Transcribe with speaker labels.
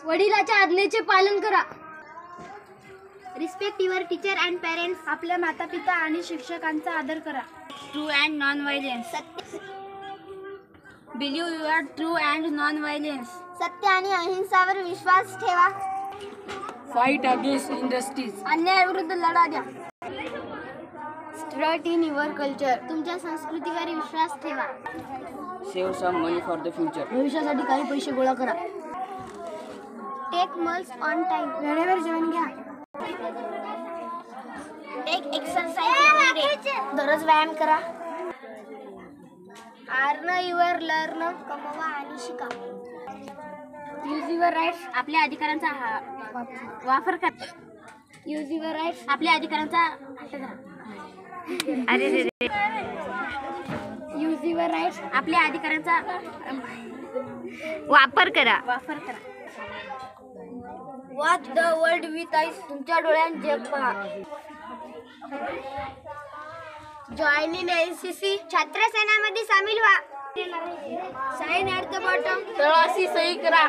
Speaker 1: वडिलांच्या आज्ञेचे पालन करा.
Speaker 2: Respect your teacher and parents.
Speaker 1: आपल्या माता पिता आणि शिक्षकांचा आदर करा.
Speaker 3: True and non violence. Believe your true and non violence.
Speaker 2: सत्य आणि अहिंसावर विश्वास ठेवा.
Speaker 3: Fight against industries.
Speaker 1: अन्यायाविरुद्ध लढा द्या.
Speaker 2: Strut in your culture. तुमच्या संस्कृतीवर विश्वास ठेवा.
Speaker 3: Save some money for the future.
Speaker 1: भविष्यासाठी काही पैसे गोळा करा.
Speaker 2: Take meals on time.
Speaker 1: वेळेवर जेवण घ्या.
Speaker 2: Take exercise. दररोज व्यायाम करा. Earn your learn. कमवा आणि शिका.
Speaker 1: Use your rights.
Speaker 3: आपल्या अधिकारांचा वापर करा.
Speaker 2: Use your rights.
Speaker 3: आपल्या अधिकारांचा
Speaker 1: यूज युअर राईट्स.
Speaker 3: आपल्या अधिकारांचा
Speaker 2: वापर करा.
Speaker 1: Watch the world with eyes. तुमच्या डोळ्यांत जग पहा.
Speaker 2: Join in NCC. छात्र सेनामध्ये सामील व्हा.
Speaker 1: Sign at the bottom.
Speaker 3: तळाशी सही करा.